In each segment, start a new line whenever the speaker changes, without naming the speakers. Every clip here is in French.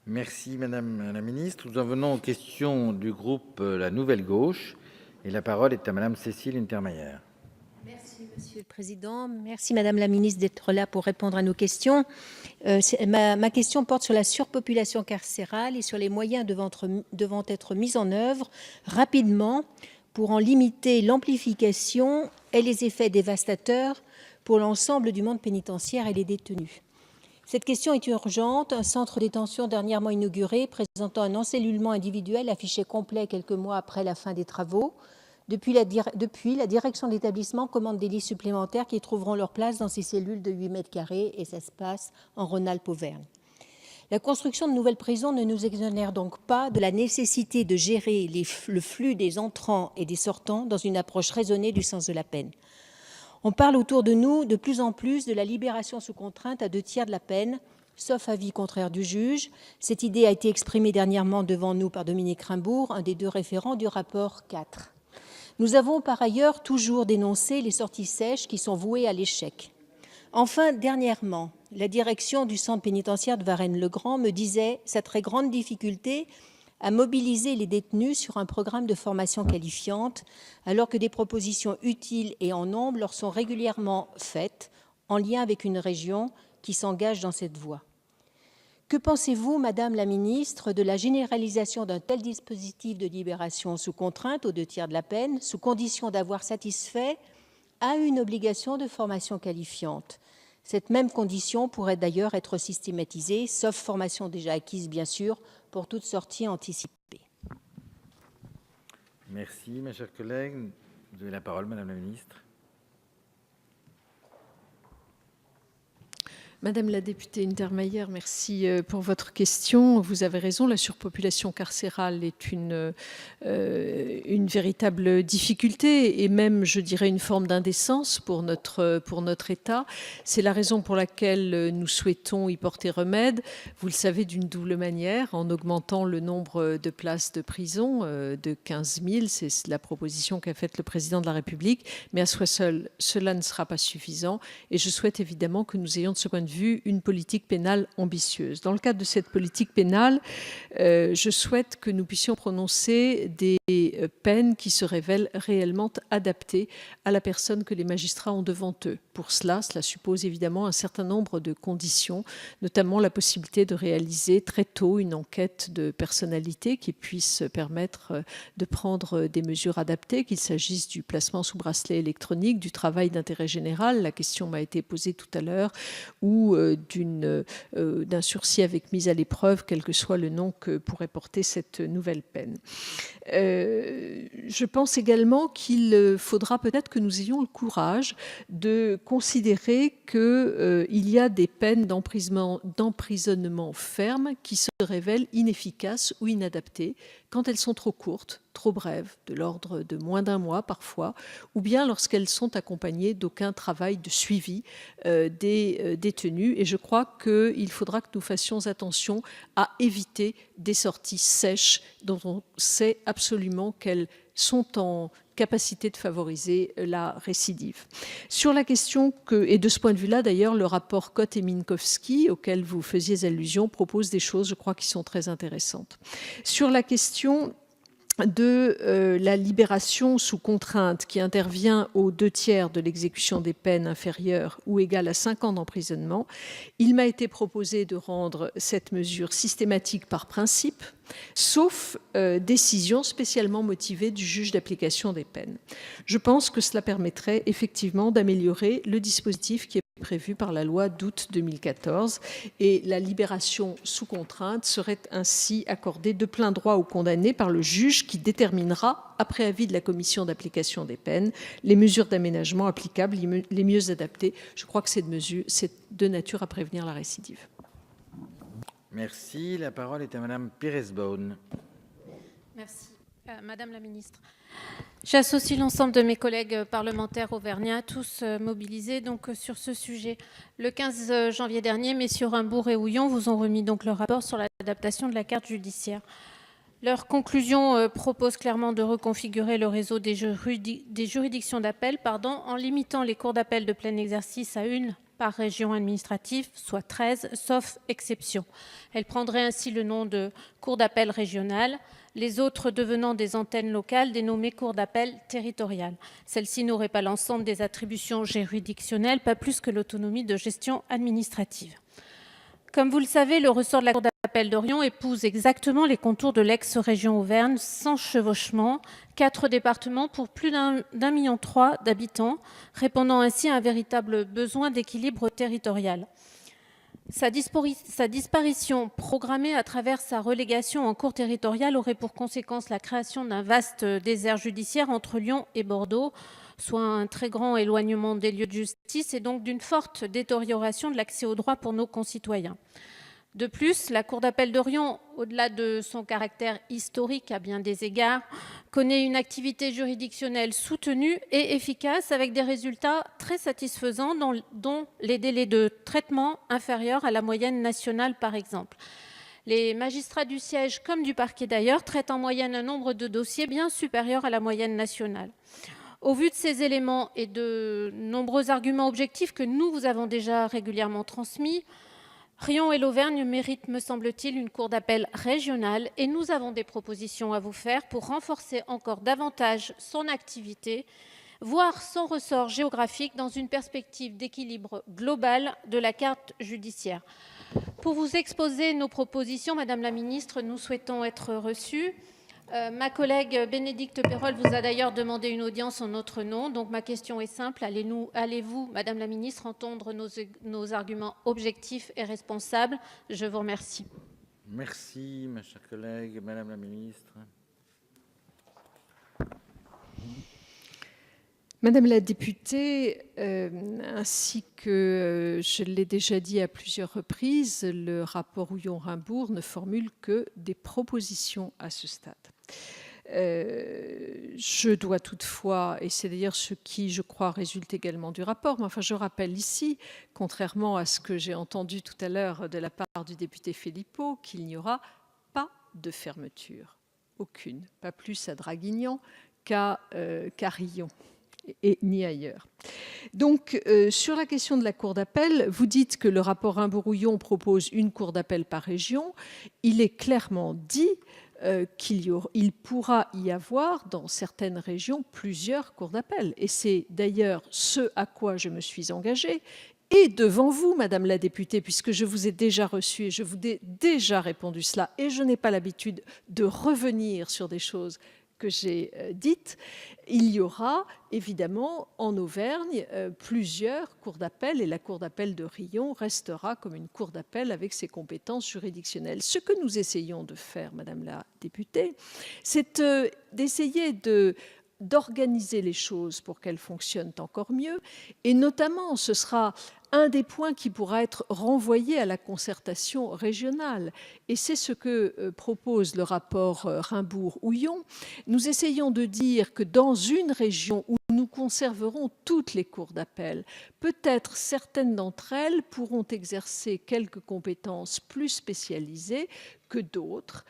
Merci Madame la Ministre. Nous en venons aux questions du groupe La Nouvelle Gauche et la parole est à Madame Cécile Untermaier.
Merci Monsieur le Président. Merci Madame la Ministre d'être là pour répondre à nos questions. Ma question porte sur la surpopulation carcérale et sur les moyens devant être mis en œuvre rapidement pour en limiter l'amplification et les effets dévastateurs pour l'ensemble du monde pénitentiaire et les détenus. Cette question est urgente. Un centre de détention dernièrement inauguré, présentant un encellulement individuel, affiché complet quelques mois après la fin des travaux. Depuis, la direction de l'établissement commande des lits supplémentaires qui trouveront leur place dans ces cellules de 8 mètres carrés et ça se passe en Rhône-Alpes-Auvergne. La construction de nouvelles prisons ne nous exonère donc pas de la nécessité de gérer le flux des entrants et des sortants dans une approche raisonnée du sens de la peine. On parle autour de nous de plus en plus de la libération sous contrainte à 2/3 de la peine, sauf avis contraire du juge. Cette idée a été exprimée dernièrement devant nous par Dominique Rimbourg, un des 2 référents du rapport 4. Nous avons par ailleurs toujours dénoncé les sorties sèches qui sont vouées à l'échec. Enfin, dernièrement, la direction du centre pénitentiaire de Varennes-le-Grand me disait sa très grande difficulté à mobiliser les détenus sur un programme de formation qualifiante, alors que des propositions utiles et en nombre leur sont régulièrement faites, en lien avec une région qui s'engage dans cette voie. Que pensez-vous, Madame la Ministre, de la généralisation d'un tel dispositif de libération sous contrainte aux 2/3 de la peine, sous condition d'avoir satisfait à une obligation de formation qualifiante? Cette même condition pourrait d'ailleurs être systématisée, sauf formation déjà acquise, bien sûr, pour toute sortie anticipée.
Merci, mes chers collègues. Vous avez la parole, Madame la Ministre.
Madame la députée Untermaier, merci pour votre question. Vous avez raison, la surpopulation carcérale est une véritable difficulté et même, je dirais, une forme d'indécence pour notre État. C'est la raison pour laquelle nous souhaitons y porter remède. Vous le savez, d'une double manière, en augmentant le nombre de places de prison de 15 000. C'est la proposition qu'a faite le Président de la République. Mais à soi seul, cela ne sera pas suffisant. Et je souhaite évidemment que nous ayons de ce point de vue une politique pénale ambitieuse. Dans le cadre de cette politique pénale, je souhaite que nous puissions prononcer des peines qui se révèlent réellement adaptées à la personne que les magistrats ont devant eux. Pour cela suppose évidemment un certain nombre de conditions, notamment la possibilité de réaliser très tôt une enquête de personnalité qui puisse permettre de prendre des mesures adaptées, qu'il s'agisse du placement sous bracelet électronique, du travail d'intérêt général, la question m'a été posée tout à l'heure, ou d'un sursis avec mise à l'épreuve, quel que soit le nom que pourrait porter cette nouvelle peine. Je pense également qu'il faudra peut-être que nous ayons le courage de considérer qu'il y a des peines d'emprisonnement ferme qui se révèlent inefficaces ou inadaptées quand elles sont trop courtes, trop brèves, de l'ordre de moins d'1 mois parfois, ou bien lorsqu'elles sont accompagnées d'aucun travail de suivi des détenus. Et je crois qu'il faudra que nous fassions attention à éviter des sorties sèches dont on sait absolument qu'elles sont en capacité de favoriser la récidive. Sur la question et de ce point de vue-là, d'ailleurs, le rapport Cotte et Minkowski, auquel vous faisiez allusion, propose des choses, je crois, qui sont très intéressantes. Sur la question de la libération sous contrainte qui intervient aux 2/3 de l'exécution des peines inférieures ou égales à 5 ans d'emprisonnement, il m'a été proposé de rendre cette mesure systématique par principe, sauf décision spécialement motivée du juge d'application des peines. Je pense que cela permettrait effectivement d'améliorer le dispositif qui est prévu par la loi d'août 2014 et la libération sous contrainte serait ainsi accordée de plein droit aux condamnés par le juge qui déterminera, après avis de la commission d'application des peines, les mesures d'aménagement applicables les mieux adaptées. Je crois que cette mesure, c'est de nature à prévenir la récidive.
Merci. La parole est à Madame Pires-Beaune.
Merci. Madame la Ministre, j'associe l'ensemble de mes collègues parlementaires auvergnats, tous mobilisés donc, sur ce sujet. Le 15 janvier dernier, messieurs Rimbourg et Houillon vous ont remis donc le rapport sur l'adaptation de la carte judiciaire. Leur conclusion propose clairement de reconfigurer le réseau des juridictions d'appel en limitant les cours d'appel de plein exercice à 1 par région administrative, soit 13, sauf exception. Elle prendrait ainsi le nom de cour d'appel régionale, les autres devenant des antennes locales dénommées cours d'appel territoriales. Celles-ci n'auraient pas l'ensemble des attributions juridictionnelles, pas plus que l'autonomie de gestion administrative. Comme vous le savez, le ressort de la Cour d'appel d'Orion épouse exactement les contours de l'ex-région Auvergne, sans chevauchement, 4 départements pour plus d'1,3 million d'habitants, répondant ainsi à un véritable besoin d'équilibre territorial. Sa disparition programmée à travers sa relégation en cour territoriale aurait pour conséquence la création d'un vaste désert judiciaire entre Lyon et Bordeaux, soit un très grand éloignement des lieux de justice et donc d'une forte détérioration de l'accès au droit pour nos concitoyens. De plus, la Cour d'appel d'Orion, au-delà de son caractère historique à bien des égards, connaît une activité juridictionnelle soutenue et efficace avec des résultats très satisfaisants, dont les délais de traitement inférieurs à la moyenne nationale, par exemple. Les magistrats du siège, comme du parquet d'ailleurs, traitent en moyenne un nombre de dossiers bien supérieur à la moyenne nationale. Au vu de ces éléments et de nombreux arguments objectifs que nous vous avons déjà régulièrement transmis, Riom et l'Auvergne méritent, me semble-t-il, une cour d'appel régionale et nous avons des propositions à vous faire pour renforcer encore davantage son activité, voire son ressort géographique dans une perspective d'équilibre global de la carte judiciaire. Pour vous exposer nos propositions, Madame la Ministre, nous souhaitons être reçus. Ma collègue Bénédicte Perrol vous a d'ailleurs demandé une audience en notre nom. Donc ma question est simple. Allez-vous, Madame la Ministre, entendre nos arguments objectifs et responsables? Je vous remercie.
Merci, ma chère collègue. Madame la Ministre.
Madame la députée, ainsi que je l'ai déjà dit à plusieurs reprises, le rapport Houillon-Raimbourg ne formule que des propositions à ce stade. Je dois toutefois, et c'est d'ailleurs ce qui, je crois, résulte également du rapport, mais enfin je rappelle ici, contrairement à ce que j'ai entendu tout à l'heure de la part du député Philippot, qu'il n'y aura pas de fermeture, aucune, pas plus à Draguignan qu'à Riom. Et ni ailleurs. Donc, sur la question de la cour d'appel, vous dites que le rapport Raimbourg-Houillon propose une cour d'appel par région. Il est clairement dit qu'il pourra y avoir dans certaines régions plusieurs cours d'appel. Et c'est d'ailleurs ce à quoi je me suis engagée. Et devant vous, Madame la députée, puisque je vous ai déjà reçu et je vous ai déjà répondu cela, et je n'ai pas l'habitude de revenir sur des choses que j'ai dites, il y aura évidemment en Auvergne plusieurs cours d'appel et la cour d'appel de Riom restera comme une cour d'appel avec ses compétences juridictionnelles. Ce que nous essayons de faire, Madame la députée, c'est d'essayer d'organiser les choses pour qu'elles fonctionnent encore mieux et notamment ce sera un des points qui pourra être renvoyé à la concertation régionale. Et c'est ce que propose le rapport Raimbourg-Houillon. Nous essayons de dire que dans une région où nous conserverons toutes les cours d'appel, peut-être certaines d'entre elles pourront exercer quelques compétences plus spécialisées que d'autres.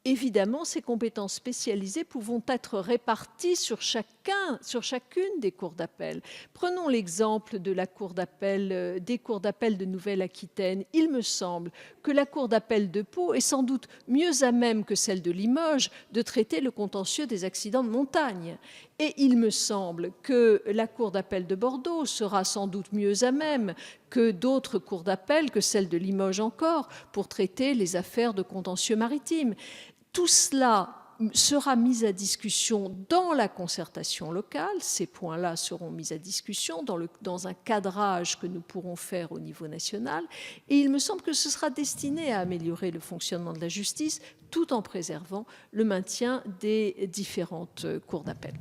Évidemment, ces compétences spécialisées pourront être réparties sur chacune des cours d'appel. Prenons l'exemple de la cour d'appel, des cours d'appel de Nouvelle-Aquitaine. Il me semble que la cour d'appel de Pau est sans doute mieux à même que celle de Limoges de traiter le contentieux des accidents de montagne. Et il me semble que la cour d'appel de Bordeaux sera sans doute mieux à même que d'autres cours d'appel, que celle de Limoges encore, pour traiter les affaires de contentieux maritimes. Tout cela sera mis à discussion dans la concertation locale. Ces points-là seront mis à discussion dans un cadrage que nous pourrons faire au niveau national. Et il me semble que ce sera destiné à améliorer le fonctionnement de la justice tout en préservant le maintien des différentes cours d'appel.